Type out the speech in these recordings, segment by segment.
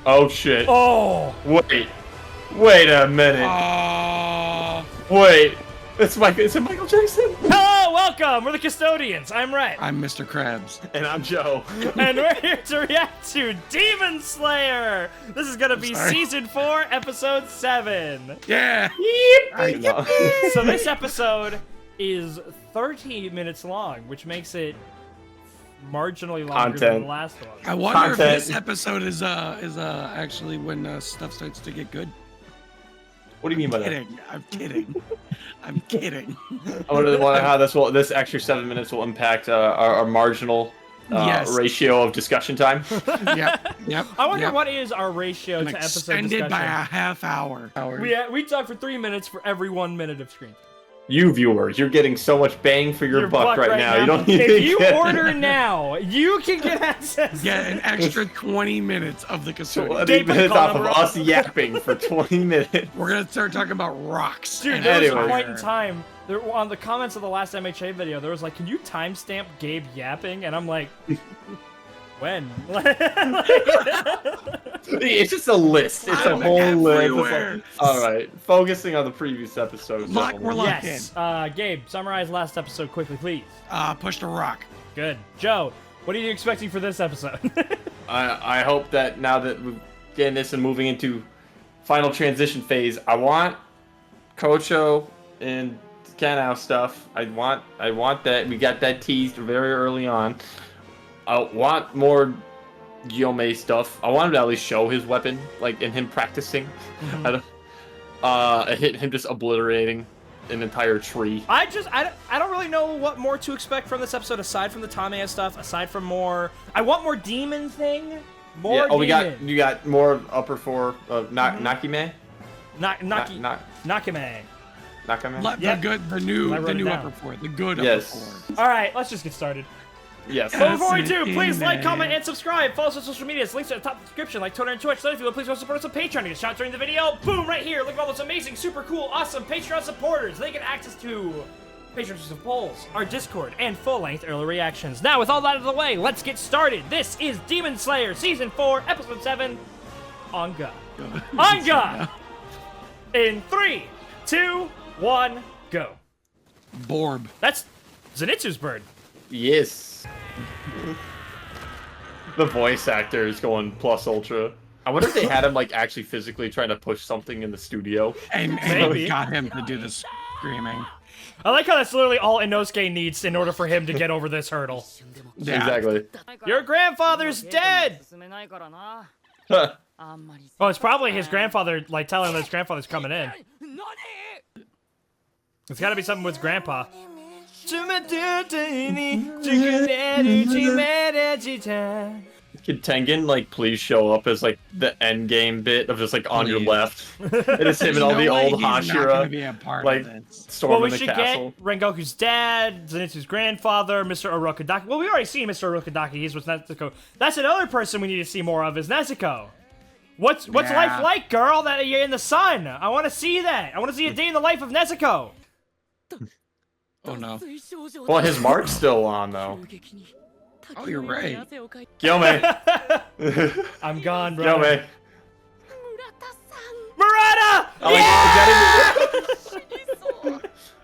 Oh shit. Oh! Wait a minute. Wait. Is it Michael Jackson? Hello, welcome! We're the Custodians. I'm Rhett. I'm Mr. Krabs. And I'm Joe. And we're here to react to Demon Slayer! This is gonna be Season 4, Episode 7. Yeah! I know. So this episode is 30 minutes long, which makes it marginally longer than the last one. I wonder if this episode is actually when stuff starts to get good. What do you mean by that? I'm kidding. I'm kidding. I wonder how this extra 7 minutes will impact our marginal ratio of discussion time. Yep. I wonder what is our ratio to episode discussion. Extended by a half hour. We talk for 3 minutes for every 1 minute of screen. You viewers, you're getting so much bang for your buck right now. You don't need if you order now, you can get access. Get an extra 20 minutes of the Custodians. 20 minutes off of us yapping for 20 minutes. We're gonna start talking about rocks. Dude, there was a point in time, on the comments of the last MHA video, there was like, can you timestamp Gabe yapping? And I'm like, when? It's just a list. It's a whole list. Alright, focusing on the previous episode. We're locked in. Gabe, summarize last episode quickly, please. Pushed a rock. Good. Joe, what are you expecting for this episode? I hope that now that we're getting this and moving into final transition phase, I want Kocho and Kanao stuff. I want that. We got that teased very early on. I want more Gyomei stuff. I want him to at least show his weapon, like in him practicing. Him just obliterating an entire tree. I don't really know what more to expect from this episode aside from the Tamiya stuff. Aside from more, I want more demon thing. More. Yeah, you got more upper four Nakime. Nakame. Nakame. The new upper four. The good upper four. All right, let's just get started. Yes. But before we do, please like, comment, and subscribe. Follow us on social media. It's links at the top of the description, like Twitter and Twitch. So if you will, please go support us on Patreon to get shot during the video. Boom, right here. Look at all those amazing, super cool, awesome Patreon supporters. They get access to Patreon exclusive polls, our Discord, and full-length early reactions. Now, with all that out of the way, let's get started. This is Demon Slayer Season 4, Episode 7, Anga. Anga! In 3, 2, 1, go. Borb. That's Zenitsu's bird. Yes. The voice actor is going plus ultra. I wonder if they had him like actually physically trying to push something in the studio. And we got him to do the screaming. I like how that's literally all Inosuke needs in order for him to get over this hurdle. Yeah. Exactly. Your grandfather's dead! Oh, it's probably his grandfather, like, telling him that his grandfather's coming in. It's gotta be something with his grandpa. Could Tengen, like, please show up as, like, the end game bit of just, like, on your left? It is him and all the old Hashira, like, storming the castle. Well, we should get Rengoku's dad, Zenitsu's grandfather, Mr. Urokadaki. Well, we already seen Mr. Urokadaki. He's with Nezuko. That's another person we need to see more of is Nezuko. What's life like, girl, that you're in the sun? I want to see that. I want to see a day in the life of Nezuko. Oh no. Well, his mark's still on, though. Oh, you're right. Gyomei. I'm gone, bro. Gyomei. Murata!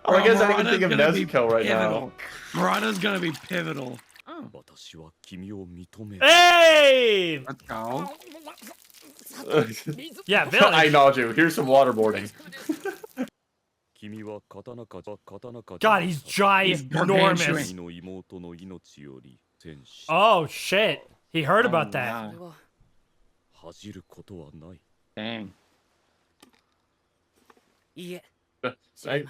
I guess I didn't think of Nezuko right now. Murata's gonna be pivotal. Hey! Let's go. Yeah, village. I acknowledge you. Here's some waterboarding. God, he's ginormous. Oh shit! He heard about that. Wow. Dang.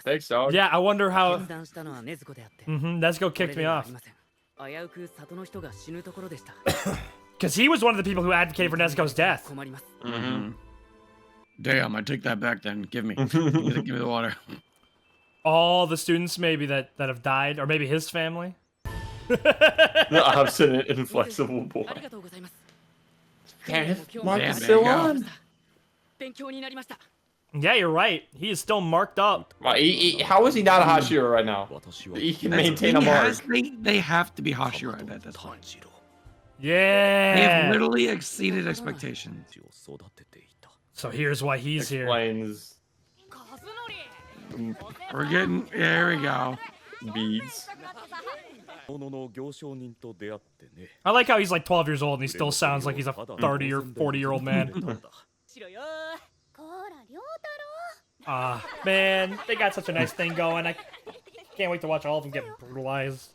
Thanks, dog. Yeah, I wonder how. Nezuko kicked me off. Because he was one of the people who advocated for Nezuko's death. Damn, I take that back then. Give me the water. All the students maybe that have died, or maybe his family. The obstinate, inflexible boy. Mark is still on. Yeah, you're right. He is still marked up. How is he not a Hashira right now? He can maintain a mark. They have to be Hashira at this point. They Yeah. have literally exceeded expectations. So here's why he's here. Explains We're getting. There we go. beads. I like how he's like 12 years old and he still sounds like he's a 30 or 40-year-old man. Man, they got such a nice thing going. I can't wait to watch all of them get brutalized.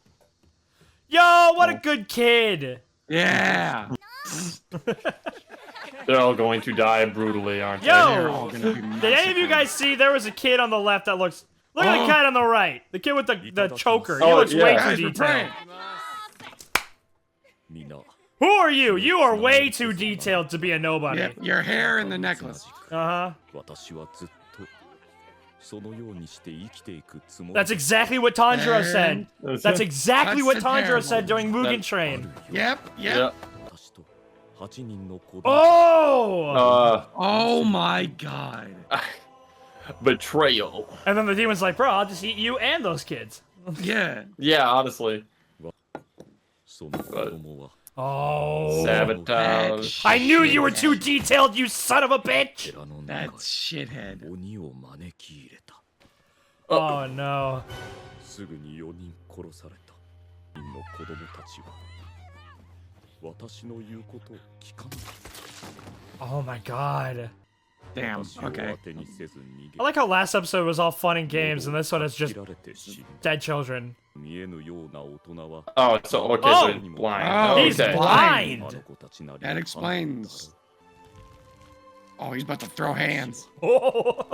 Yo, what a good kid! Yeah. They're all going to die brutally, aren't They're all Yo! gonna be Did any of you guys see there was a kid on the left that looks... Look at the cat on the right. The kid with the choker. He Oh, looks yeah. way Guys, too we're detailed. praying. Who are you? You are way too detailed to be a nobody. Yeah, your hair and the necklace. Uh-huh. That's exactly what Tanjiro said. That's exactly what That's the Tanjiro parable. said during Mugen Train. Yep. Yeah. Oh! Oh my god. Betrayal. And then the demon's like, bro, I'll just eat you and those kids. Yeah. Yeah, honestly. Oh. Sabotage. I knew you were too detailed, you son of a bitch! That shithead. Oh no. Oh my god. Damn. Okay. I like how last episode was all fun and games, and this one is just dead children. Oh, so okay, Oh! so he's blind. Oh, He's okay. blind! That explains. Oh, he's about to throw hands. Oh.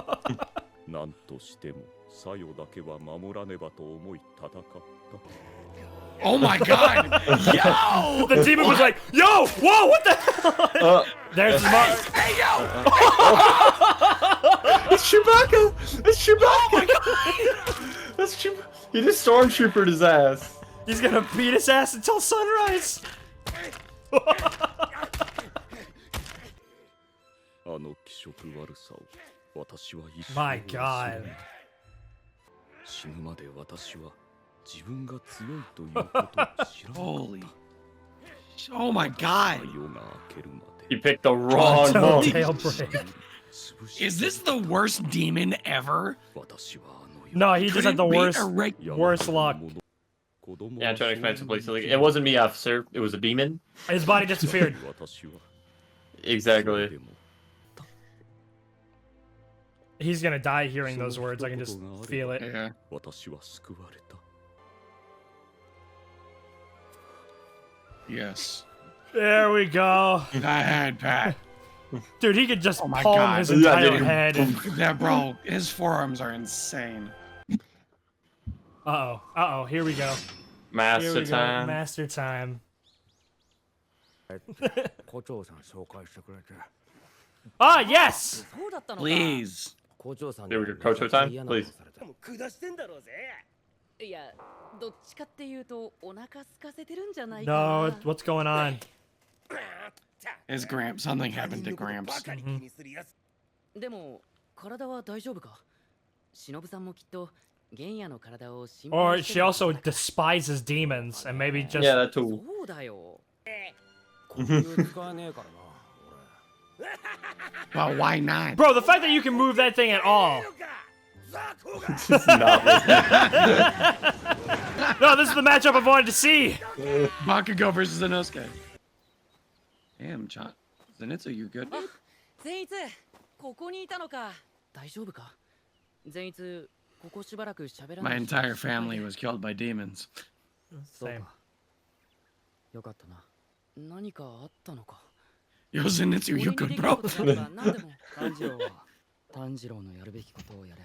Oh my god. Yo! The demon was like, yo! Whoa, what the hell? There's Mark. Hey, yo! It's Chewbacca! It's Chewbacca! Oh my god! That's Chewbacca. He just stormtroopered his ass. He's gonna beat his ass until sunrise. My god. Holy. Oh my god. He picked the wrong Tail one. break. Is this the worst demon ever? No, he just had the worst luck. Yeah, I'm trying to explain it simply. So, like, it wasn't me, officer. It was a demon. His body disappeared. Exactly. He's gonna die hearing those words. I can just feel it. Yeah. Yes. There we go. That head, Pat. Dude, he could just Oh my palm God. his Yeah, entire dude. head. That bro, his forearms are insane. Uh-oh. Uh-oh. Here we go. Here Master we go. time. Master time. Ah, yes! Please. Here we go. Kocho time, please. いや、どっちかっていうとお腹空かせてるんじゃないか No, な。 what's going on? His Gramps. Something happened to Gramps. でも体は大丈夫か？忍さんもきっと玄野の体を心 Or 配して she る。 also despises demons and maybe just... Yeah, that too. そうだよ。 Well, why not? Bro, the fact that you can move that thing at all. No, this is the matchup I've wanted to see. Bakugo versus Inosuke. Damn, John. Zenitsu, you're good? あ、善逸、ここにいたのか。大丈夫か？善逸、ここしばらく喋らな My い。 entire family was killed by demons. そう Same. か。よかったな。何かあったのか。 Yo, Zenitsu, you 俺に good, できる bro? ことがあれば何でも。炭治郎は炭治郎のやるべきことをやれ。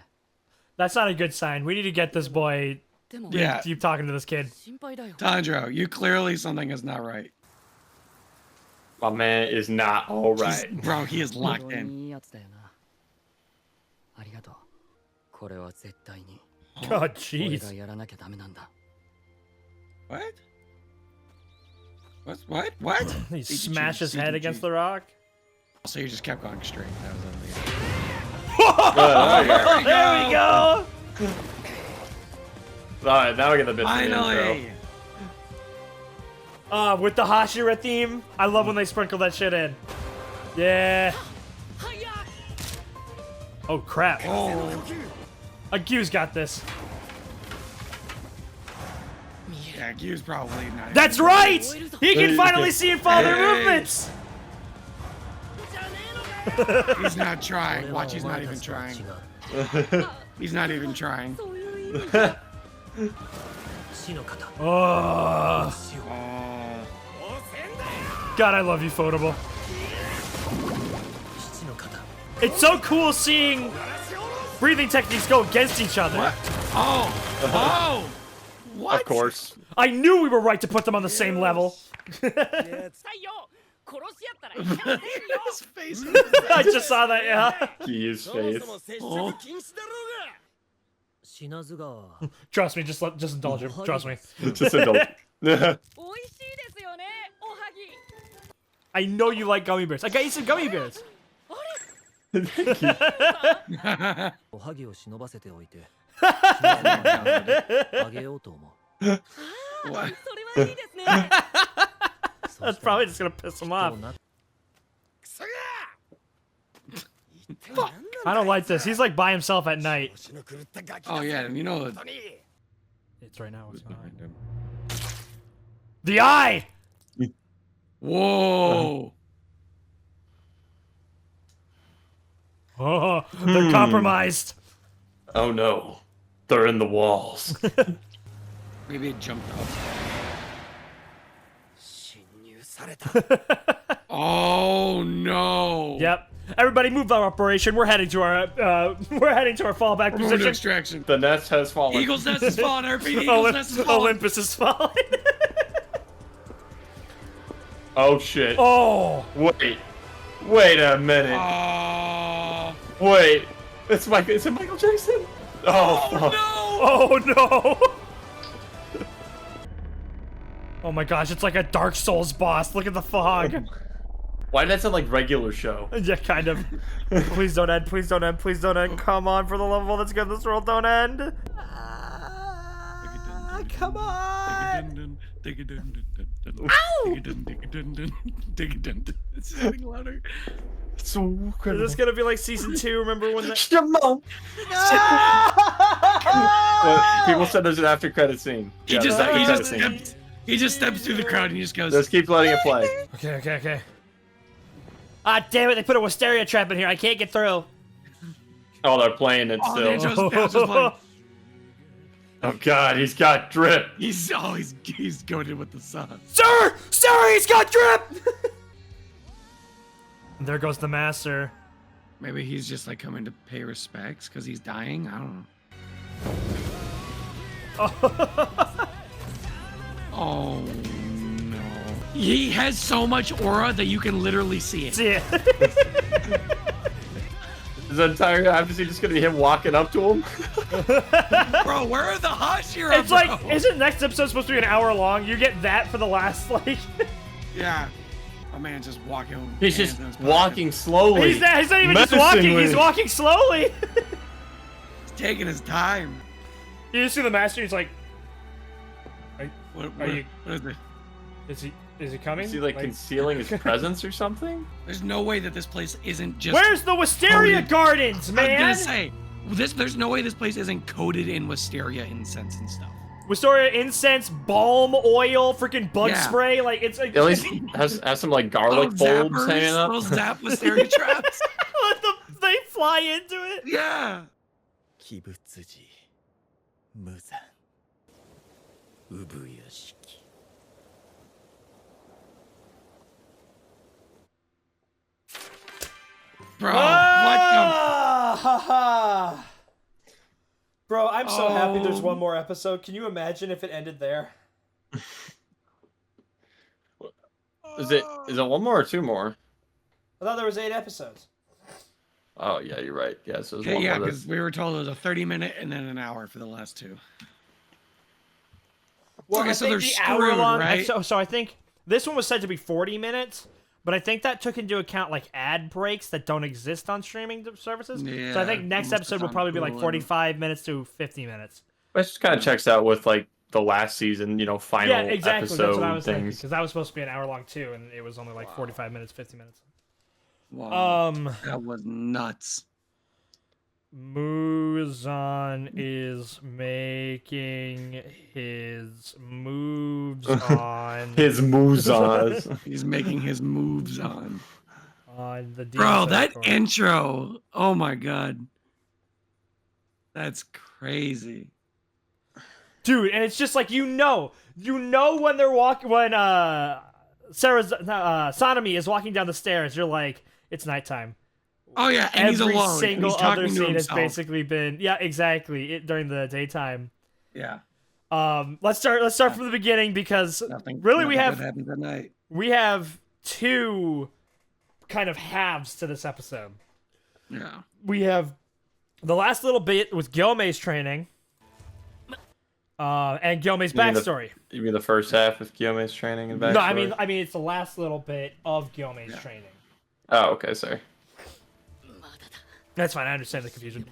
That's not a good sign. We need to get this boy... でも Yeah. Keep talking to this kid. 心配だよ。 Tanjiro, you clearly something is not right. My man is not all He's- right. Bro, he is 本 locked 当 in. にいいやつだよな。ありがとう。これは絶対に Oh, 俺 jeez. がやらなきゃダメなんだ。 What? What? What? He smashed his head against the rock. So you just kept going straight. That was There we go. Alright, now we get the bit. Finally! With the Hashira theme, I love when they sprinkle that shit in. Yeah. Oh crap. Oh. Agu's got this. Yeah, Q's probably not. That's right! He can finally see and follow their Hey. movements! He's not trying. Watch, he's not even trying. He's not even trying. Oh. God, I love you, Photable. It's so cool seeing breathing techniques go against each other. What? Oh! Oh! What? Of course. I knew we were right to put them on the same level. His face. I just saw that, yeah. His face. Oh. Trust me, just indulge him. Trust me. Just adult. I know you like gummy bears. I got you some gummy bears. What? That's probably just gonna piss him off. I don't like this. He's like by himself at night. Oh yeah, and you know It's right now. What's behind him. The eye. Whoa! Oh, they're compromised. Oh no. They're in the walls. Maybe it jumped up. Oh no! Yep. Everybody, move our operation. We're heading to our fallback We're moving to position. extraction. The nest has fallen. Eagle's nest is falling. I repeat, Eagle's nest is falling. Olympus is falling. Oh shit. Oh. Wait a minute. Wait. Is it Michael Jackson? Oh, fuck. Oh no. Oh my gosh, it's like a Dark Souls boss. Look at the fog. Why did that sound like regular show? Yeah, kind of. Please don't end. Please don't end. Please don't end. Come on, for the love of all that's good in this world, don't end. Come on. It's getting louder. So Is incredible. this gonna be like season 2? Remember when that? Shimon! People said there's an after credit scene. He Yeah, just there's an he after just credit scene. steps he just steps through the crowd and he just goes. Just keep letting it play. Okay. Ah, damn it! They put a wisteria trap in here. I can't get through. Oh, they're playing it Oh, still. they just playing. Oh god, he's got drip. He's goaded with the sun. Sir, he's got drip. There goes the master. Maybe he's just like coming to pay respects because he's dying. I don't know. Oh no. He has so much aura that you can literally see it. See it. Is the entire after scene just gonna be him walking up to him? Bro, where are the Hashira? It's like, isn't next episode supposed to be an hour long? You get that for the last like. Yeah. A man just walking. He's hands just in his pocket. walking slowly. He's not even just walking. menacingly. He's walking slowly. He's taking his time. You just see the master. He's like, What Are you- is it? is he coming? Is he like concealing his presence or something? There's no way that this place isn't just. Where's the Wisteria Coated. Gardens, man? I was gonna say, there's no way this place isn't coated in wisteria incense and stuff. Wisteria incense, balm oil, freaking bug Yeah. spray. Like it's like At least has some like garlic Little bulbs zappers, hanging up. little zap wisteria traps. they fly into it. Yeah. 鬼物寺無残産屋敷 Bro, Ah! Bro, I'm so happy there's one more episode. Can you imagine if it ended there? Is it one more or two more? I thought there was 8 episodes. Oh yeah, you're right. Yeah, so there's Okay, one yeah, more. because we were told it was a 30-minute and then an hour for the last two. Well, Okay, I so think they're the hour screwed, long. right? So I think this one was said to be 40 minutes, but I think that took into account like ad breaks that don't exist on streaming services. So I Yeah, think next most episode of will the probably be time like Hulu. 45 minutes to 50 minutes. That just kind of checks out with like the last season, final Yeah, exactly. episode That's what I was thinking. things. Because that was supposed to be an hour long too, and it was only like 45 minutes, 50 minutes. Wow. That was nuts. Muzan is making his moves on His Muzans. He's making his moves on the Bro, Demon that Slayer intro. Oh my god. That's crazy. dude, and it's just like when they're walking when Sanemi is walking down the stairs, you're like, it's nighttime. Oh yeah, and he's Every alone. And single he's other talking to scene has himself. basically been exactly during the daytime. Yeah. Let's start from the beginning because really nothing good happens at night. we have two kind of halves to this episode. Yeah. We have the last little bit with Gyome's training, and Gyome's backstory. You mean the first half with Gyome's training and backstory? No, I mean it's the last little bit of Gyome's training. Oh, okay, sorry. That's fine. I understand the confusion.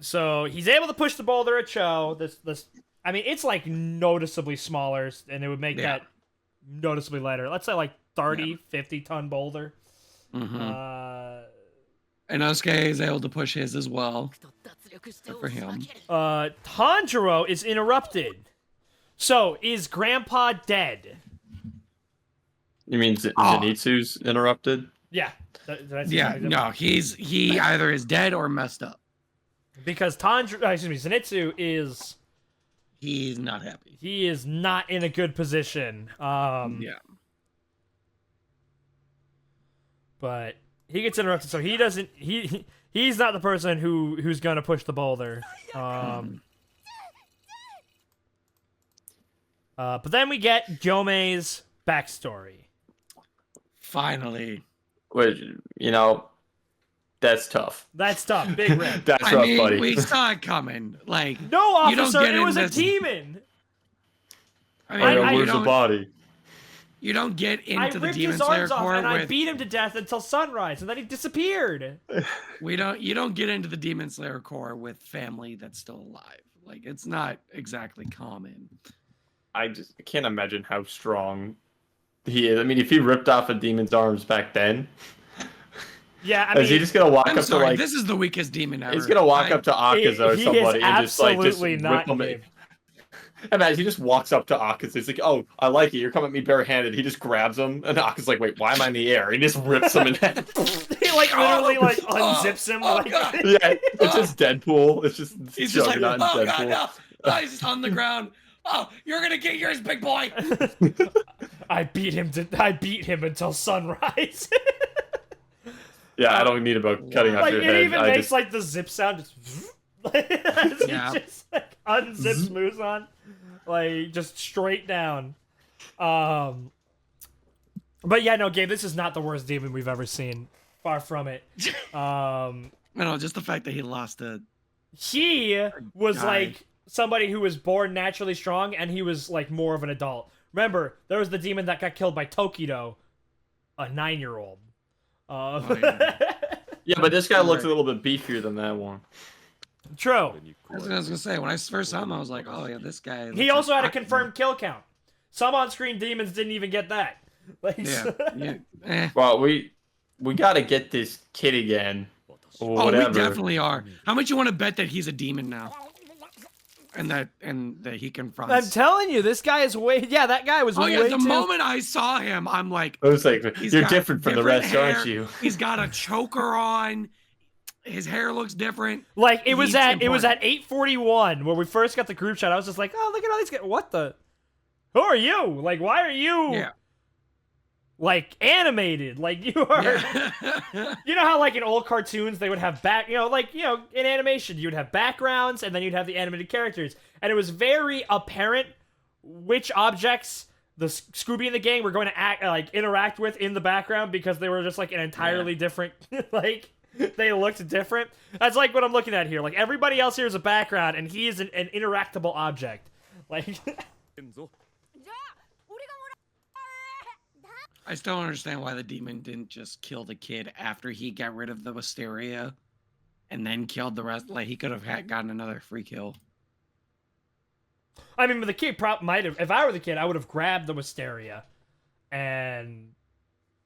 So he's able to push the boulder at Cho. I mean, it's like noticeably smaller, and it would make that noticeably lighter. Let's say like 30, 50-ton boulder. Mm-hmm. Inosuke is able to push his as well. Good for him. Tanjiro is interrupted. So, is Grandpa dead? You mean Zenitsu's interrupted? Yeah. No, he either is dead or messed up. Because Zenitsu is... He's not happy. He is not in a good position. Yeah. But he gets interrupted, so he doesn't... He's not the person who's gonna push the boulder. But then we get Gyome's backstory. Finally. Which, that's tough. That's tough. Big rip. That's rough, buddy. We saw it coming. Like, No, officer, you don't get it was a into- demon. I Where's the body? You don't get I into the ripped Demon his Slayer arms off Corps and I with. beat him to death until sunrise, and then he disappeared. You don't get into the Demon Slayer Corps with family that's still alive. Like, it's not exactly common. I can't imagine how strong he is. I mean, if he ripped off a demon's arms back then, Yeah, I mean, is he just gonna walk I'm up sorry, to like? this is the weakest demon ever. He's gonna walk up to Akaza or he somebody is and just like absolutely not rip him. game. Imagine he just walks up to Akaza. He's like, "Oh, I like it. You're coming at me barehanded." He just grabs him, and Akaza's like, "Wait, why am I in the air?" He just rips him in half. He like literally like unzips him. Oh, Like, God. Yeah, it's just Deadpool. It's just He's just like, Juggernaut oh and god, Deadpool. no. Oh, he's just on the ground. Oh, you're gonna get yours, big boy. I beat him until sunrise. Yeah, I don't need about cutting off Like your it head. even I makes just, like the zip sound. Just as he Yeah. just like unzips Muzan, like just straight down. But yeah, no, Gabe, this is not the worst demon we've ever seen. Far from it. No, just the fact that he lost a. He was guy. like somebody who was born naturally strong, and he was like more of an adult. Remember, there was the demon that got killed by Tokido, a 9-year-old. yeah, but this guy looks a little bit beefier than that one. True. That's what I was gonna say. When I first saw him, I was like, oh yeah, this guy. He looks also like had a Aquaman. confirmed kill count. Some on-screen demons didn't even get that. Like, Yeah. Well, we got to get this kid again. Or Oh, whatever. we definitely are. How much you want to bet that he's a demon now? And that he confronts. I'm telling you, this guy is way. Yeah, that guy was Oh way yeah, the too. moment I saw him, I'm like, I was like, he's you're got different from the different rest, hair. aren't you? He's got a choker on. His hair looks different. Like it was He's at important. 8:41 where we first got the group chat. I was just like, oh, look at all these guys. What the? Who are you? Like, why are you? Yeah. Like animated, like you are. Yeah. You know how like in old cartoons they would have in animation you would have backgrounds and then you'd have the animated characters, and it was very apparent which objects the Scooby and the gang were going to interact with in the background because they were just like an entirely different like they looked different. That's like what I'm looking at here. Like everybody else here is a background and he is an interactable object. Like I still don't understand why the demon didn't just kill the kid after he got rid of the wisteria, and then killed the rest. Like he could have gotten another free kill. I mean, but the kid might have. If I were the kid, I would have grabbed the wisteria, and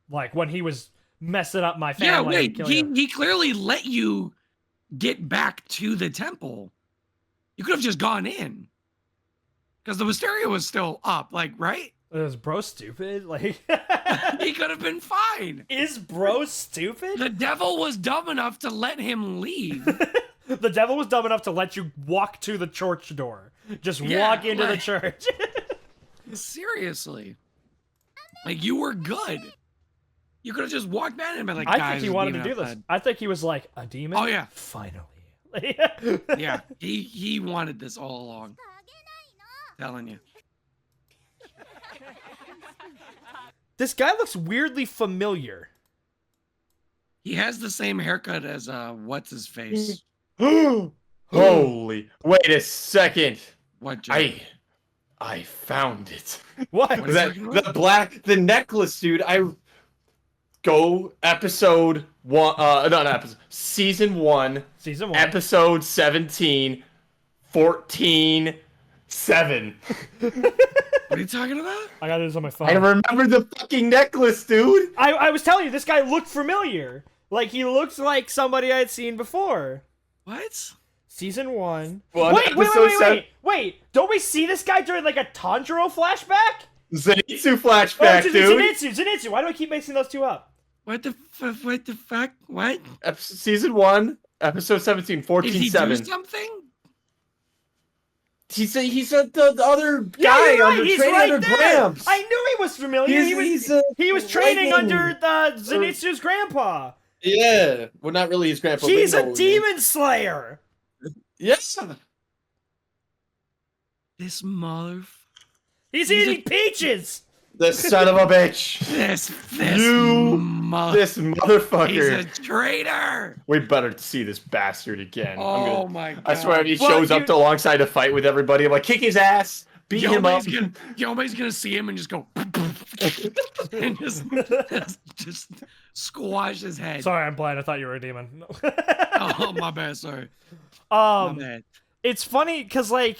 like when he was messing up my family. Yeah, wait. and killing He clearly let you get back to the temple. You could have just gone in, because the wisteria was still up. Like, right? Is bro stupid? Like He could have been fine. Is bro stupid? The devil was dumb enough to let him leave. The devil was dumb enough to let you walk to the church door. Just Yeah, walk into the like- church. Seriously. Like, you were good. You could have just walked back and been like, I guys, think he there's a wanted to demon do this. outside. I think he was like, a demon? Oh, yeah. Finally. Yeah, he wanted this all along. Telling you. This guy looks weirdly familiar. He has the same haircut as, what's his face? Holy! Wait a second. What, Jay? I found it. What? What is That the necklace, dude. Go episode 1. Not episode. Season 1. Season 1. Episode 17. 14. 7. What are you talking about? I got this on my phone. I remember the fucking necklace, dude. I was telling you, this guy looked familiar. Like, he looks like somebody I'd seen before. What? Season 1. Well, Wait. Don't we see this guy during, like, a Tanjiro flashback? Zenitsu flashback, dude. Zenitsu. Why do I keep mixing those two up? What the fuck? What? Season 1, episode 17, 14, Did he 7. do something? He's the other guy you're right. under He's training right under there. Gramps. I knew he was familiar. He was training under the Zenitsu's grandpa. Yeah, well, not really his grandpa. He's but a no, demon slayer. Yes. This mother... He's eating peaches. The son of a bitch. This motherfucker. He's a traitor. We better see this bastard again. Oh my god. I swear if he shows up to alongside a fight with everybody, I'm like, kick his ass, beat him up. Yomi's gonna see him and just go and just squash his head. Sorry, I'm blind. I thought you were a demon. Oh, my bad. Sorry. My bad. It's funny because, like,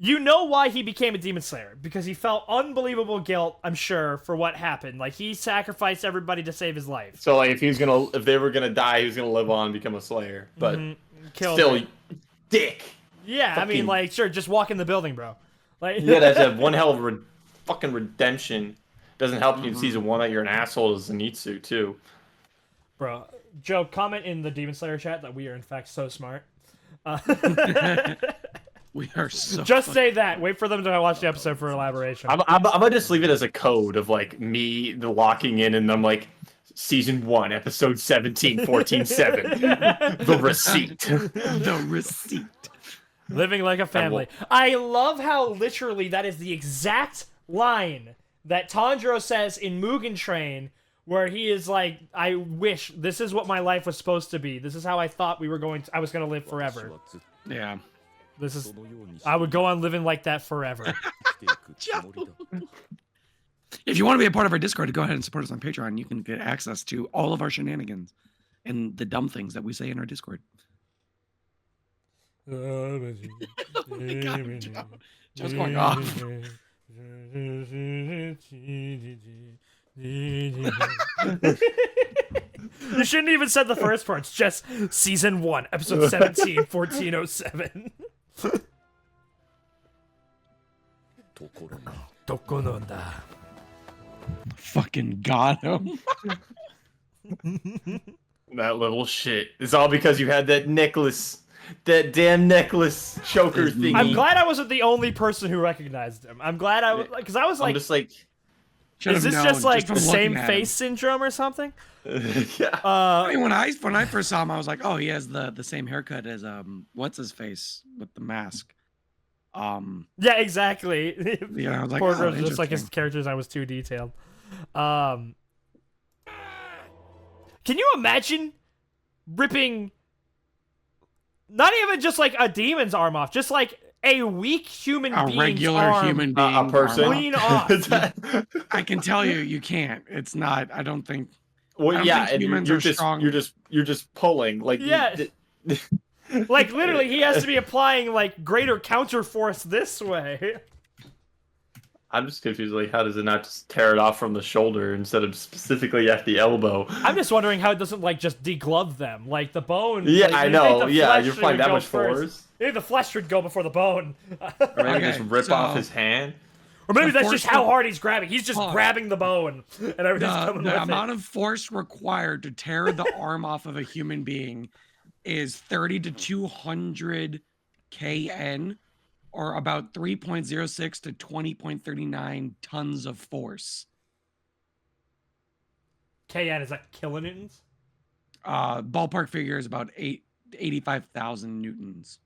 you know why he became a demon slayer, because he felt unbelievable guilt, I'm sure, for what happened. Like, he sacrificed everybody to save his life. So, like, if they were gonna die, he was gonna live on and become a slayer. But Still, dick. Yeah, I mean, like, sure, just walk in the building, bro. Like, Yeah, that's a one hell of fucking redemption. Doesn't help you in season 1 that you're an asshole to Zenitsu too. Bro, Joe, comment in the Demon Slayer chat that we are in fact so smart. We are so. Just say that. Wait for them to watch the episode for elaboration. I'm gonna just leave it as a code of like me the locking in, and I'm like, season 1, episode 17, 14, 7. The receipt. The receipt. Living like a family. I love how literally that is the exact line that Tanjiro says in Mugen Train, where he is like, I wish this is what my life was supposed to be. This is how I thought I was going to live forever. Yeah. I would go on living like that forever. If you want to be a part of our Discord, go ahead and support us on Patreon. You can get access to all of our shenanigans and the dumb things that we say in our Discord. Oh my God, Joe's going off. You shouldn't even said the first part. It's just season 1, episode 17, 1407. Fucking got him. That little shit. It's all because you had that necklace. That damn necklace choker thingy. I'm glad I wasn't the only person who recognized him. I'm glad because I was like, I'm just like, is this just like from the same looking at face syndrome or something? yeah. I mean, when I first saw him, I was like, oh, he has the same haircut as what's his face with the mask. Yeah, exactly. Yeah, I was like, Poor oh, girl, just like his interesting. character design was too detailed. Can you imagine ripping not even just like a demon's arm off, just like a weak human being's regular arm human being, a person. clean off? I can tell you, you can't. It's not. I don't think. I Well, don't yeah, think and humans you're are just strong. you're just pulling like Yeah. Like, literally, he has to be applying, like, greater counter force this way. I'm just confused. Like, how does it not just tear it off from the shoulder instead of specifically at the elbow? I'm just wondering how it doesn't, like, just deglove them. Like, the bone... Yeah, like, I you'd know. think the Yeah, flesh you're applying would that go much first. force. Maybe the flesh would go before the bone. Or maybe Okay, just rip so- off his hand. Or maybe The that's just force how will- hard he's grabbing. He's just Hold on. grabbing the bone, and everything's coming The with amount it. of force required to tear the arm off of a human being is 30 to 200 kN, or about 3.06 to 20.39 tons of force. KN, is that kilonewtons? Ballpark figure is about 85,000 newtons.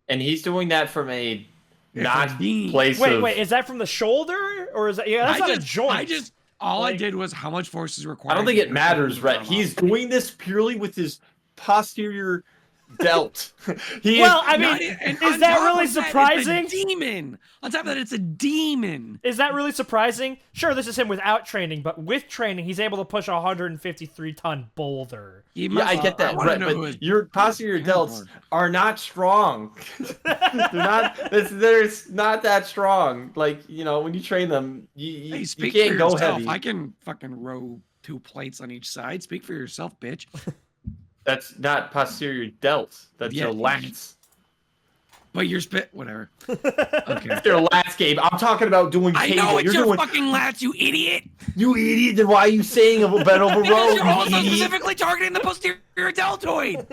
And he's doing that from a It's not a beam. place Wait, of... wait, is that from the shoulder? Or is that... Yeah, that's not a joint. All I Like- did was how much force is required. I don't think to it tear matters, the Rhett. arm He's off. doing this purely with his posterior delt. He Well, is, I mean, Not e- and is on that top really of that, it's a surprising? demon. On top of that, it's a demon. Is that really surprising? Sure, this is him without training, but with training, he's able to push a 153-ton boulder. He yeah, must- I get that, wanna Rhett, know who his but your posterior delts Lord. are not strong. They're not. They're not that strong. Like, you know, when you train them, you Hey, speak can't for go yourself. heavy. I can fucking row 2 plates on each side. Speak for yourself, bitch. That's not posterior delts. That's Yeah, your lats. But you're whatever. Okay. That's your lats, Gabe. I'm talking about doing I cable. know it's You're your doing, fucking lats, you idiot. you idiot. Then why are you saying a bend over row? Because you're you also idiot? specifically targeting the posterior deltoid.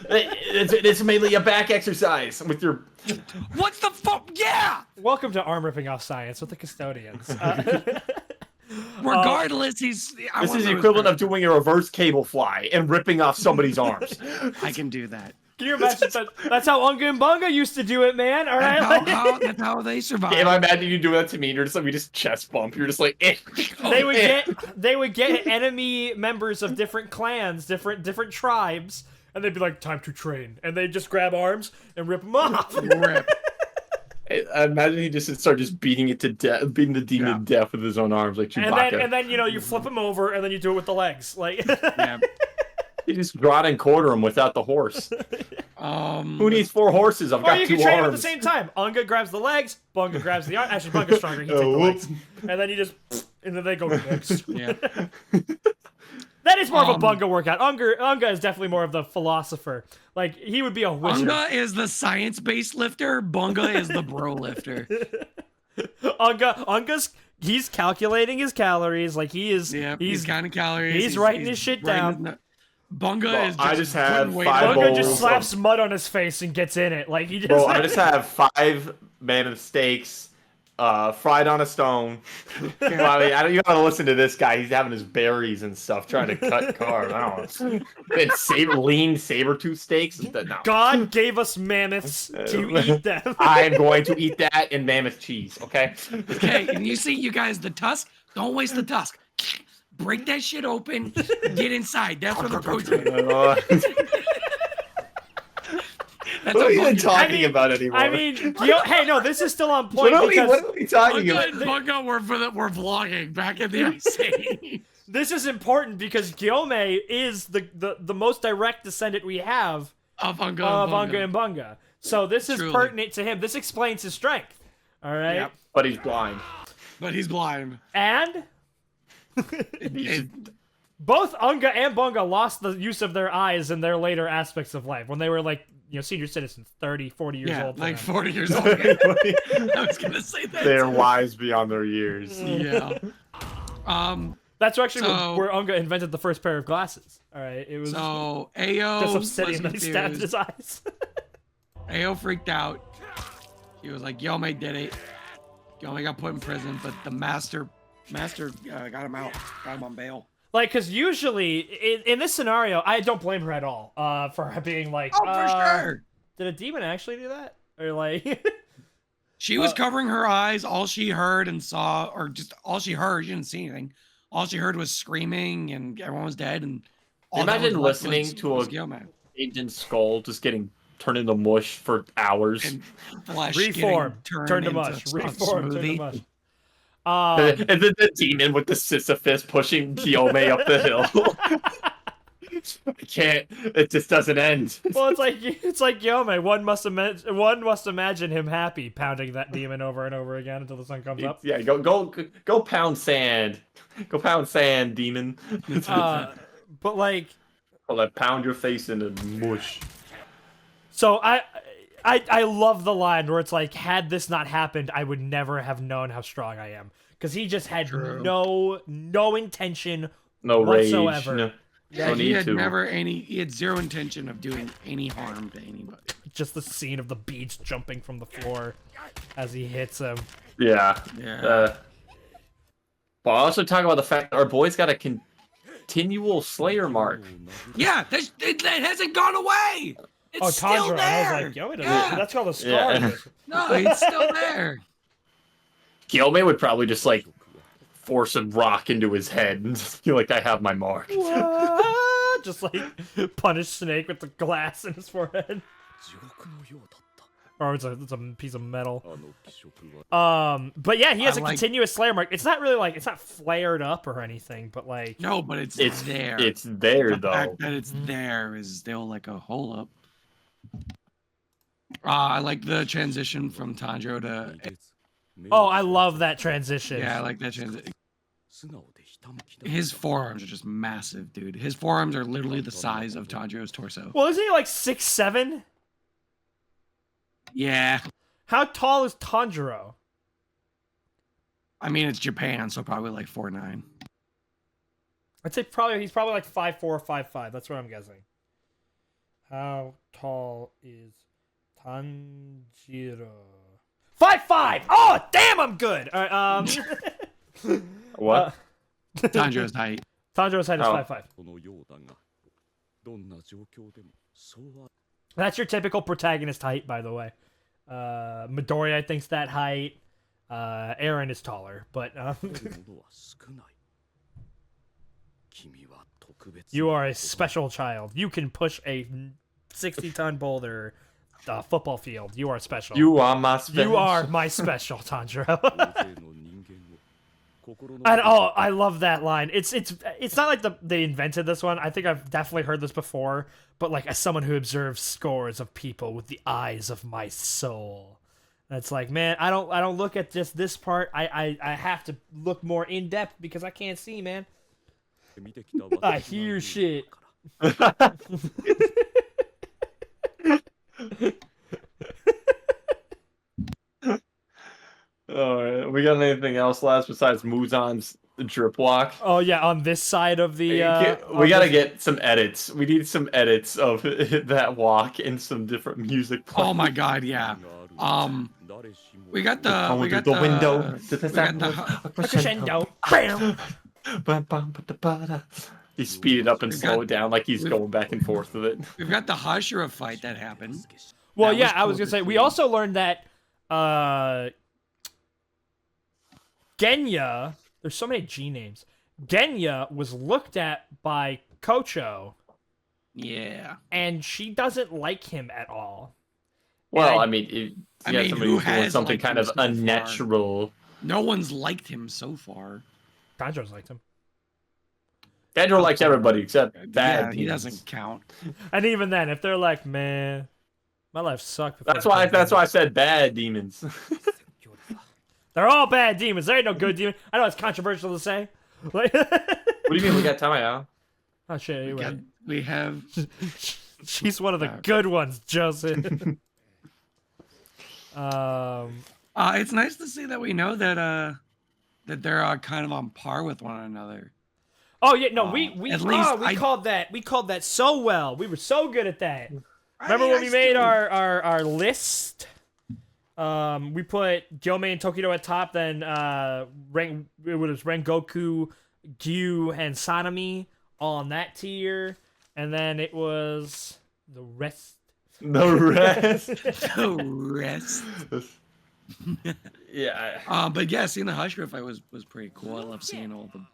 It's mainly a back exercise with your. What's the fuck? Yeah. Welcome to Arm Ripping Off Science with the Custodians. Regardless, he's. I This wanna is the know his equivalent of person. doing a reverse cable fly and ripping off somebody's arms. I can do that. Can you imagine that? That's how Unga and Bunga used to do it, man. All right. That's how they survive. If I imagine you do that to me, you're just like we just chest bump. You're just like. Eh. They would get enemy members of different clans, different tribes, and they'd be like, "Time to train," and they just grab arms and rip them off. Rip. I imagine he just start just beating it to death, beating the demon to death with his own arms, like Chewbacca. and then you know you flip him over, and then you do it with the legs, like. Yeah. You just rod and quarter him without the horse. Who needs 4 horses? I've Or got you 2 can train them at the arms. same time. Unga grabs the legs, Bunga grabs the arm. Actually, Bunga's stronger. He takes the legs, and then you just, and then they go next. Yeah. That is more of a Bunga workout. Unga is definitely more of the philosopher. Like, he would be a wizard. Bunga is the science-based lifter. Bunga is the bro lifter. He's calculating his calories. Like, he is. Yeah, he's counting calories. he's writing his shit down. Bunga Well, is. I just had putting weight 5 on- Bunga bowls just of- slaps mud on his face and gets in it. Like, he just. Bro, I just have 5 mammoth steaks, fried on a stone. Well, I mean, you gotta listen to this guy. He's having his berries and stuff, trying to cut carbs. I don't know. And lean saber-tooth steaks. No. God gave us mammoths to eat them. I'm going to eat that and mammoth cheese. Okay. Okay, and you see, you guys, the tusk. Don't waste the tusk. Break that shit open. Get inside. That's where the protein. That's What are we even Bunga- talking about anymore? I mean, hey, no, this is still on what point are because we talking Bunga about? and Bunga were vlogging back in the Ice Age. this is important because Gyome is the most direct descendant we have Of Bunga of and Unga and Bunga. So this is Truly. pertinent to him. This explains his strength. All right. Yep. But he's blind. But he's blind. And It- both Unga and Bunga lost the use of their eyes in their later aspects of life when they were like, senior citizens, 30, 40 years yeah, old. like then. 40 years old. I was gonna say that. They're wise beyond their years. Yeah. That's actually So- where Unga invented the first pair of glasses. All right. It was So Ao just was obsidian that he stabbed confused. his eyes. Ao freaked out. He was like, Yome did it. Yome got put in prison, but the master got him out, got him on bail. Like, because usually, in this scenario, I don't blame her at all for her being like, Oh, for sure. Did a demon actually do that? Or like... She was covering her eyes. All she heard and saw, or just all she heard, she didn't see anything. All she heard was screaming and everyone was dead. And all that Imagine was left listening to was a Gyome. agent's skull just getting turned into mush for hours. And flesh Reform. getting Turn to into mush. a Reform. Turn to smoothie. mush. And then the demon with the Sisyphus pushing Gyome up the hill. I can't. It just doesn't end. Well, it's like Yome. One must imagine him happy pounding that demon over and over again until the sun comes up. Yeah, go pound sand. Go pound sand, demon. But like, I'll let pound your face into mush. so I love the line where it's like, had this not happened, I would never have known how strong I am, because he just had no intention whatsoever. No, Yeah, he had zero intention of doing any harm to anybody. Just the scene of the beads jumping from the floor as he hits him. Yeah. Yeah. But I also talk about the fact that our boy's got a continual Slayer mark. Yeah, that hasn't gone away. It's still Tanjiro. there. I was like, yo, that's called a scar. Yeah. No, it's still there. Gyome would probably just like force a rock into his head and just feel like I have my mark. Just like punish Snake with the glass in his forehead. Or it's a piece of metal. But yeah, he has a continuous Slayer mark. It's not really it's not flared up or anything, but like No, but it's there. It's there The though. fact that it's there is still like a hole up. I like the transition from Tanjiro to. Oh, I love that transition. Yeah, I like that transition. His forearms are just massive, dude. His forearms are literally the size of Tanjiro's torso. Well, isn't he like 6'7"? Yeah. How tall is Tanjiro? I mean, it's Japan, so probably like 4'9". I'd say he's probably like 5'4" or 5'5". That's what I'm guessing. How tall is Tanjiro? 5'5". Oh, damn, I'm good. All right, What? Tanjiro's height. Tanjiro's height is Oh. 5'5". That's your typical protagonist height, by the way. Midori, I think's that height. Eren is taller, but you are a special child. You can push a 60-ton boulder, football field. You are special. You are my special. You are my special, Tanjiro. And oh, I love that line. It's not like they invented this one. I think I've definitely heard this before, but like as someone who observes scores of people with the eyes of my soul. And it's like, man, I don't look at just this part. I have to look more in depth because I can't see, man. I hear shit. Alright, we got anything else last besides Muzan's drip walk? Oh yeah, on this side of the We gotta get some edits. We need some edits of that walk and some different music. Oh my god, yeah. We got the window. crescendo. Bam. He speed it up and slow it down like he's going back and forth with it. We've got the Hashira fight that happened. Well, That yeah, was I was cool gonna to say we see. also learned that Genya. There's so many G names. Genya was looked at by Kocho, Yeah. and she doesn't like him at all. Well, And I mean, you I got mean, somebody who who's doing has something liked kind him of so far? unnatural. No one's liked him so far. Tanjiro's liked him, Daniel likes everybody except bad. Yeah, he demons. doesn't count. and even then, if they're like, man, my life sucked. That's why I said bad demons. They're all bad demons. There ain't no good demon. I know it's controversial to say. Like, What do you mean we got Tamaya? oh shit, you're right. We have She's one of the good ones, Joseph. it's nice to see that we know that they're kind of on par with one another. Oh yeah, no, we at least called that so well. We were so good at that. Remember mean, when we made our list? We put Gyome and Tokido at top, then it was Rengoku, Gyu, and Sanemi on that tier, and then it was the rest. The rest. The rest. Yeah. But yeah, seeing the Hashira fight was pretty cool. I love seeing all the.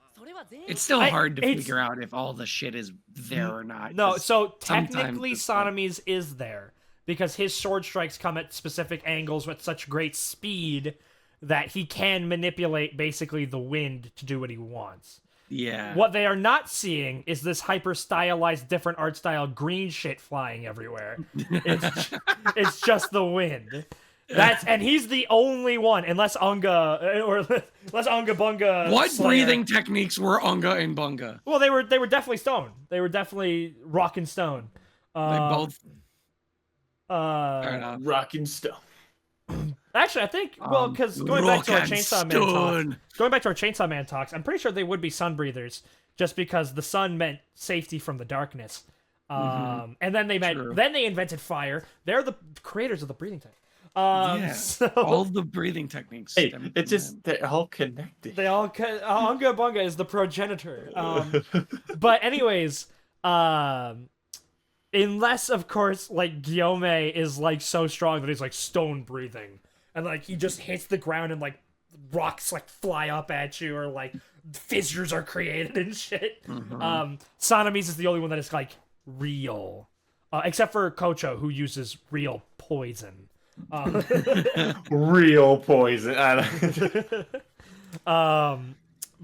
It's still I- hard to it's- figure out if all the shit is there or not. No, 'cause so sometimes technically it's like- Sanemi's is there because his sword strikes come at specific angles with such great speed that he can manipulate basically the wind to do what he wants. Yeah. What they are not seeing is this hyper stylized, different art style green shit flying everywhere. It's just the wind. And he's the only one, unless Unga Bunga. What Slayer. breathing techniques were Unga and Bunga? Well, they were definitely stone. They were definitely rock and stone. They both. Rockin' stone. Actually, I think because going back to our Chainsaw Man talks, I'm pretty sure they would be sun breathers, just because the sun meant safety from the darkness. And then they invented fire. They're the creators of the breathing technique. So, all the breathing techniques. Hey, it's just they're all connected. They all Unga Bunga is the progenitor. But anyways, unless of course like Gyome is like so strong that he's like stone breathing, and like he just hits the ground and like rocks like fly up at you, or like fissures are created and shit. Sanamis is the only one that is like real, except for Kocho, who uses real poison. Real poison.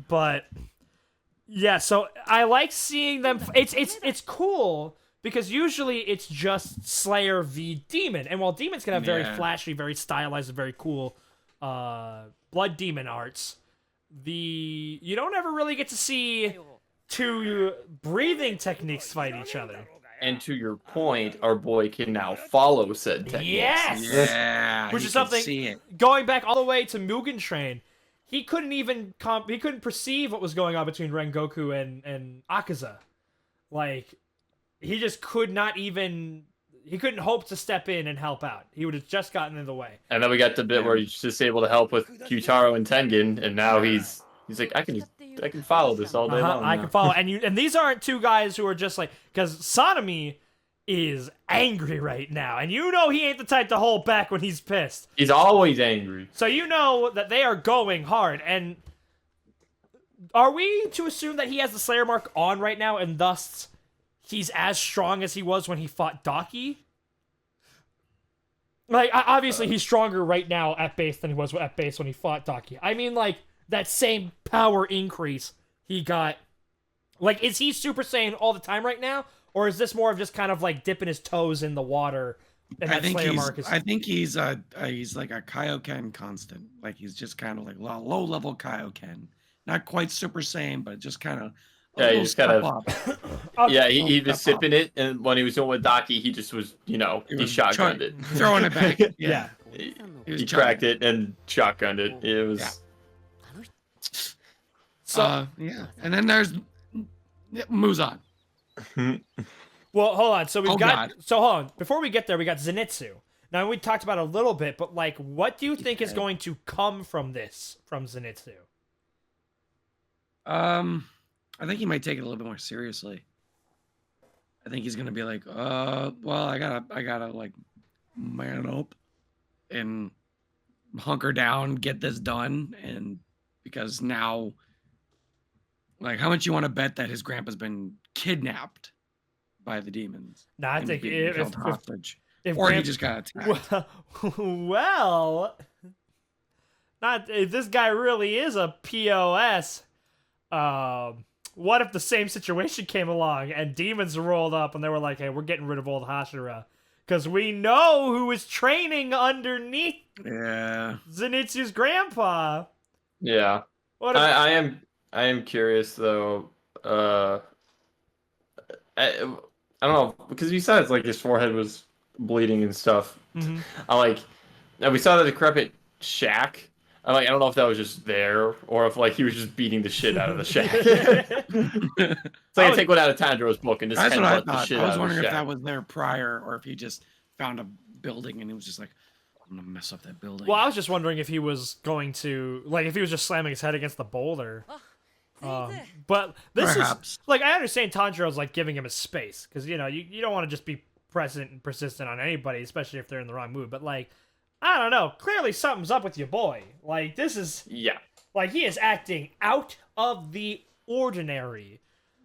But yeah, so I like seeing them. It's cool because usually it's just Slayer v Demon, and while Demons can have very flashy, very stylized, and very cool blood demon arts, you don't ever really get to see two breathing techniques fight each other. And to your point, our boy can now follow said techniques. Yes! Yeah, Which is something, going back all the way to Mugen Train, he couldn't even, he couldn't perceive what was going on between Rengoku and Akaza. Like, he just could not even, he couldn't hope to step in and help out. He would have just gotten in the way. And then we got the bit where he's just able to help with Kyutaro and Tengen, and now he's like, I can follow this all day long. I can follow, and these aren't two guys who are just like, because Sanemi is angry right now, and you know he ain't the type to hold back when he's pissed. He's always angry. So you know that they are going hard, and are we to assume that he has the Slayer mark on right now, and thus he's as strong as he was when he fought Daki? Like, obviously he's stronger right now at base than he was at base when he fought Daki. I mean, like, that same power increase he got. Like, is he Super Saiyan all the time right now? Or is this more of just kind of like dipping his toes in the water? And that Slayer mark is... I think he's like a Kaioken constant. Like, he's just kind of like low level Kaioken. Not quite Super Saiyan, but just kind of. Yeah, he's kind of. Yeah, he was sipping it, and when he was doing with Daki, he just was, he shotgunned it. Throwing it back. Yeah. He cracked it and shotgunned it. It was. Yeah. So yeah, and then there's Muzan. Well, hold on. So hold on. Before we get there, we got Zenitsu. Now we talked about it a little bit, but like, what do you think is going to come from Zenitsu? I think he might take it a little bit more seriously. I think he's gonna be like, well, I gotta like man up and hunker down, get this done, and because now, like, how much you want to bet that his grandpa's been kidnapped by the demons? No, I think if hostage, if he just got attacked. Well, not if this guy really is a POS. What if the same situation came along and demons rolled up and they were like, "Hey, we're getting rid of old Hashira because we know who is training underneath Zenitsu's grandpa." Yeah. I am curious though. I don't know, because besides like his forehead was bleeding and stuff. Mm-hmm. We saw the decrepit shack. I don't know if that was just there or if like he was just beating the shit out of the shack. It's like I take one out of Tanjiro's book and just that's what I thought. The shit I was out wondering of the if shack. that was there prior or if he just found a building and he was just like, I'm gonna mess up that building. Well, I was just wondering if he was going to, like, if he was just slamming his head against the boulder. But this is, like, I understand Tanjiro's, like, giving him a space. Because, you don't want to just be present and persistent on anybody, especially if they're in the wrong mood. But, like, I don't know. Clearly something's up with your boy. Like, this is... Yeah. Like, he is acting out of the ordinary.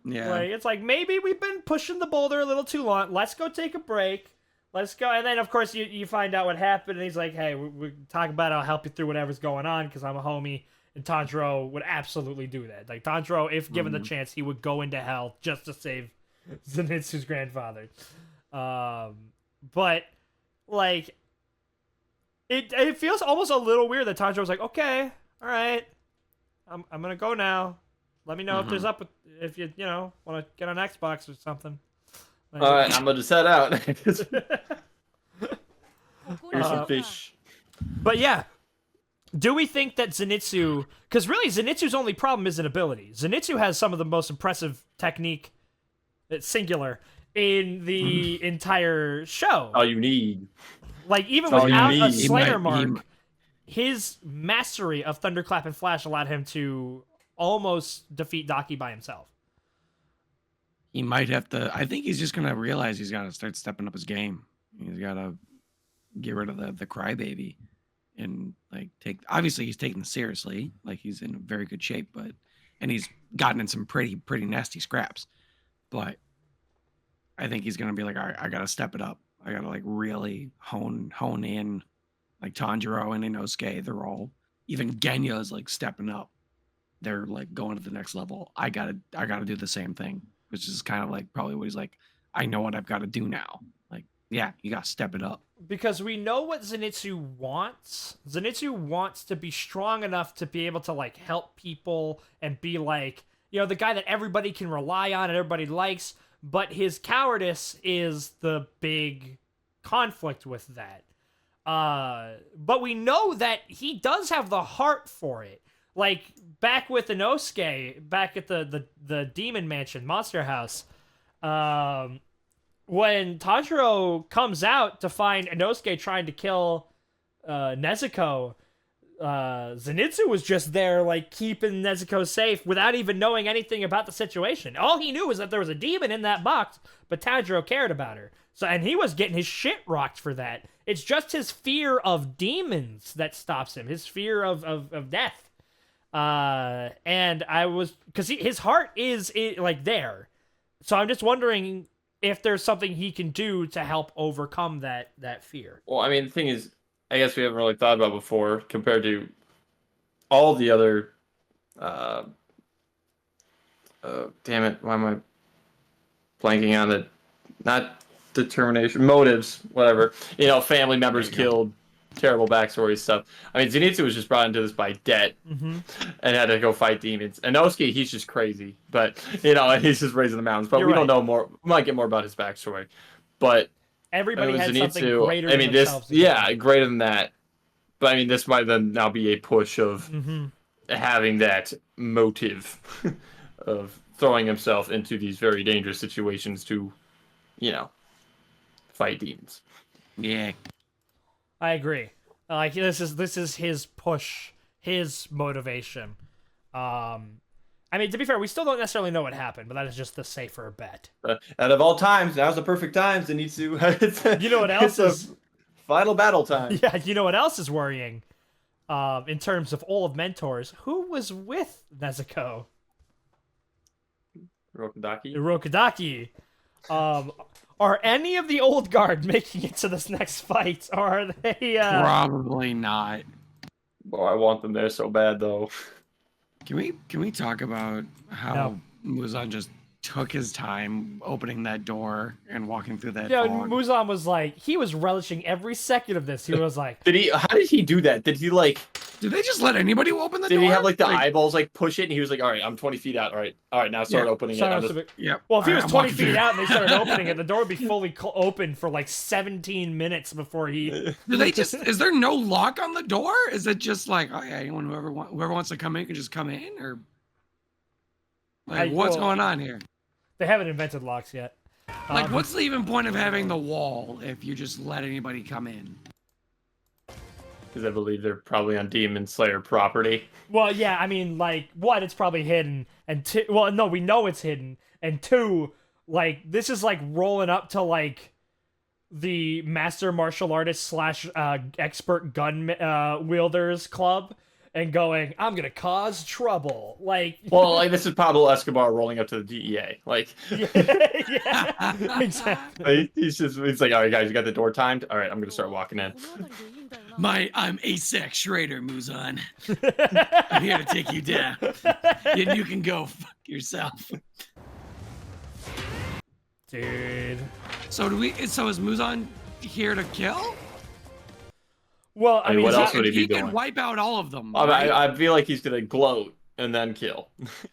Yeah. Like, it's like, maybe we've been pushing the boulder a little too long. Let's go take a break. Let's go. And then, of course, you find out what happened, and he's like, hey, we talk about it. I'll help you through whatever's going on, because I'm a homie. And Tanjiro would absolutely do that. Like, Tanjiro, if given the chance, he would go into hell just to save Zenitsu's grandfather. But, like, it feels almost a little weird that Tanjiro was like, okay, all right, I'm gonna go now. Let me know if there's if you want to get on Xbox or something. Like, All right, I'm gonna just head out. Here's some fish. But yeah, do we think that Zenitsu... Because really, Zenitsu's only problem is an ability. Zenitsu has some of the most impressive technique, singular, in the entire show. All you need. Like, even all without you a need. Slayer mark, his mastery of Thunderclap and Flash allowed him to almost defeat Daki by himself. He might have to. I think he's just gonna realize he's gotta start stepping up his game. He's gotta get rid of the crybaby and like obviously he's taking this seriously. Like he's in very good shape, and he's gotten in some pretty nasty scraps. But I think he's gonna be like, all right, I gotta step it up. I gotta like really hone in. Like Tanjiro and Inosuke, they're all, even Genya's like stepping up. They're like going to the next level. I gotta do the same thing, which is kind of like probably what he's like, I know what I've got to do now. Like, yeah, you gotta step it up. Because we know what Zenitsu wants. Zenitsu wants to be strong enough to be able to like help people and be like, the guy that everybody can rely on and everybody likes. But his cowardice is the big conflict with that. But we know that he does have the heart for it. Like, back with Inosuke, back at the Demon Mansion, Monster House, when Tanjiro comes out to find Inosuke trying to kill Nezuko, Zenitsu was just there, like, keeping Nezuko safe without even knowing anything about the situation. All he knew was that there was a demon in that box, but Tanjiro cared about her. And he was getting his shit rocked for that. It's just his fear of demons that stops him. His fear of death. And because his heart is like there. So I'm just wondering if there's something he can do to help overcome that fear. Well, I mean, the thing is, I guess we haven't really thought about before compared to all the other. Damn it! Why am I blanking on it? Not determination, motives, whatever. Family members killed, terrible backstory stuff. I mean, Zenitsu was just brought into this by debt and had to go fight demons. And Inosuke, he's just crazy, but and he's just raising the mountains. But we don't know more. We might get more about his backstory, but everybody had Zenitsu, something greater. I mean, greater than that. But I mean, this might then now be a push of having that motive of throwing himself into these very dangerous situations to, fight demons. Yeah, I agree. Like, this is his push, his motivation. I mean, to be fair, we still don't necessarily know what happened, but that is just the safer bet. Out of all times, now's the perfect time. Zenitsu. You know what else is final battle time? Yeah, you know what else is worrying? In terms of all of mentors, who was with Nezuko? Urokodaki. Are any of the old guard making it to this next fight, or are they? Probably not. Well, I want them there so bad, though. Can we talk about how Muzan just took his time opening that door and walking through that fog? Muzan was like, he was relishing every second of this. He was like, how did he do that? Did he did they just let anybody open the door? Did he have the eyeballs push it and he was like, all right, I'm 20 feet out. All right, now start opening it. Yeah. Well, if he was 20 feet out and they started opening it, the door would be fully open for 17 minutes before he. Is there no lock on the door? Is it just like, oh yeah, anyone whoever wants to come in can just come in, or what's going on here? They haven't invented locks yet. What's the even point of having the wall if you just let anybody come in? Because I believe they're probably on Demon Slayer property. Well, yeah, I mean, one, it's probably hidden, and two, well, no, we know it's hidden, and two, this is rolling up to the master martial artist / expert gun wielders club, and going, "I'm gonna cause trouble." Like, Well, like this is Pablo Escobar rolling up to the DEA. Like, yeah, exactly. he's like, all right, guys, you got the door timed. All right, I'm gonna start walking in. I'm Asex Schrader, Muzan. I'm here to take you down. You can go fuck yourself. Dude. So is Muzan here to kill? Well, I mean, what is else that- would he be He doing? can wipe out all of them. Right? I feel like he's gonna gloat and then kill,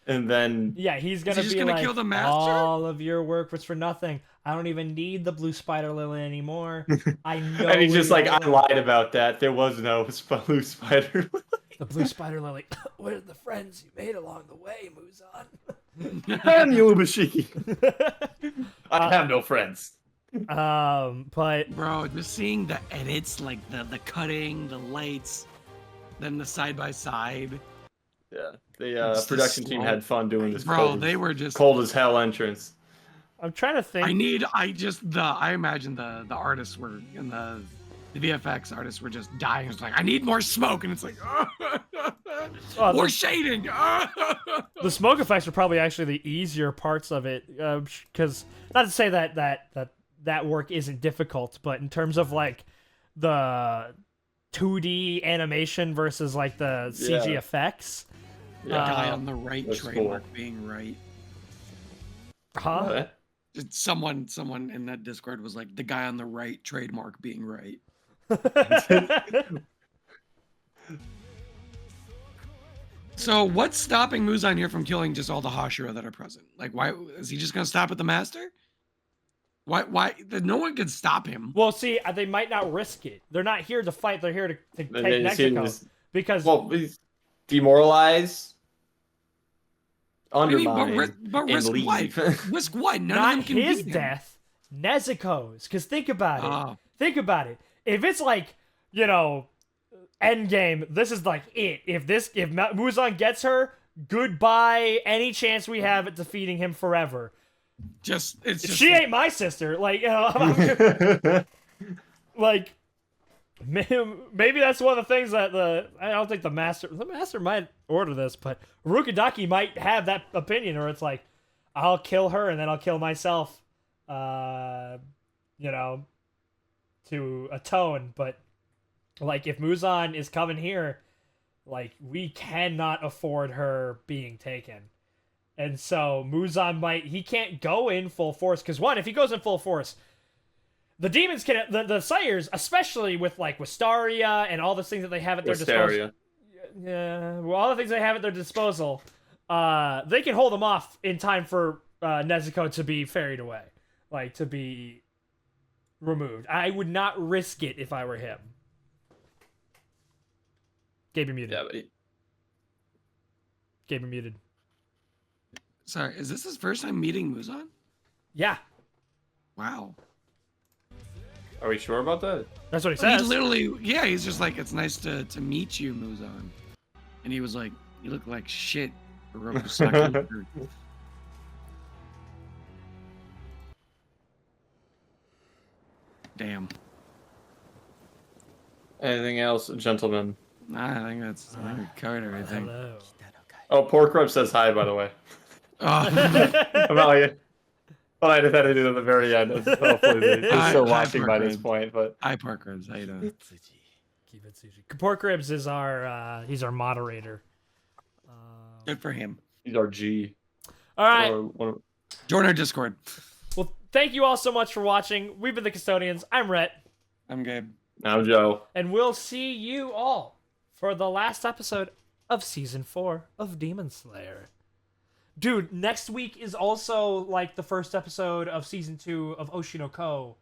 and then yeah, he's gonna he just be gonna like, kill the master? all of your work was for nothing. I don't even need the blue spider lily anymore. I know. and he's just where like, you I lied about that. There was no blue spider. The blue spider lily. Where are the friends you made along the way, Muzan? I'm Yubashiki. I have no friends. But Bro, just seeing the edits, like the cutting, the lights, then the side by side. Yeah, the It's the production team slow- had fun doing this. Bro, they were just cold as hell entrance. I'm trying to think. I imagine the artists were in the VFX artists were just dying. It's like, I need more smoke, and it's like, more shading. The smoke effects are probably actually the easier parts of it, because not to say that work isn't difficult, but in terms of like the 2D animation versus like the CG effects. Yeah. Guy on the right That's trademark cool. being right. Huh? What? Just someone in that Discord was like, the guy on the right trademark being right. So what's stopping Muzan here from killing just all the Hashira that are present? Like, why is he just gonna stop at the master? Why? No one can stop him. Well, see, they might not risk it. They're not here to fight. They're here to take They just seem Mexico. to- Because Well, demoralize, I mean, undermine, but and risk leave. what? Risk what? None of not them can his beat him. death, Nezuko's. Because think about it. Oh. Think about it. If it's like, Endgame, this is like it. If Muzan gets her, goodbye any chance we have at defeating him forever. It's just She ain't my sister. Like, like, maybe that's one of the things that I don't think the master might order this, but Rukadaki might have that opinion, or it's like, I'll kill her and then I'll kill myself, to atone. But like, if Muzan is coming here, like, we cannot afford her being taken. And so Muzan he can't go in full force, because one, if he goes in full force, the demons can, the Sires, especially with like Wistaria and all the things that they have at their disposal. Wisteria. Yeah, well, all the things they have at their disposal, they can hold them off in time for Nezuko to be ferried away, like to be removed. I would not risk it if I were him. Gabe, you're muted. Yeah, but Gabe, you're muted. Sorry, is this his first time meeting Muzan? Yeah, Wow. are we sure about that? that's what he He says. literally, he's just like, it's nice to meet you, Muzan. And he was like, you look like shit, Orokusaki. Damn. Anything else, gentlemen? Nah, I think we covered everything. Hello. Oh, Pork Rub says hi, by the way. Oh, I'm not like, well, I just had to do it at the very end. Hopefully they're Hi, still hi, watching Pork by this Rib. point, but hi, Parkers. How you doing? Keep it sushi. Pork Ribs is he's our moderator. Good for him. he's our G. All right. Or one of- Join our Discord. Well, thank you all so much for watching. We've been the Custodians. I'm Rhett, I'm Gabe. Now Joe. and we'll see you all for the last episode of Season 4 of Demon Slayer. Dude, next week is also like the first episode of Season 2 of Oshinoko.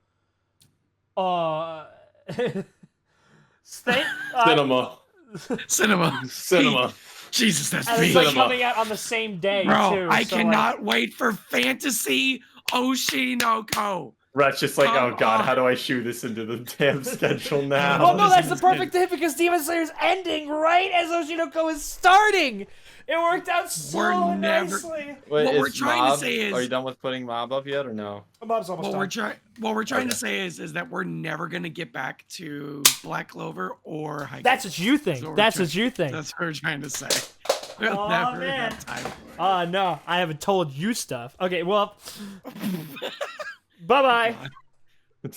Cinema. Cinema. Cinema. Jesus, that's And it's me. like Cinema. coming out on the same day, Bro, too. I so, cannot wait for Fantasy Oshinoko. Rhett's just like, Come oh god, on. how do I shoot this into the damn schedule now? Well, no, that's the This is perfect thing because Demon Slayer's ending right as Oshinoko is starting. It worked out so We're never- nicely. Wait, What we're is trying to Mob- say is- are you done with putting Mob up yet or no? Bob's almost What we're trying Okay. to say is that we're never gonna get back to Black Clover or Haikyuu. That's what you think. That's what you think. That's what we're trying to say. We'll Aw, never man. have time for it. No, I haven't told you stuff. Okay, well, bye-bye. God.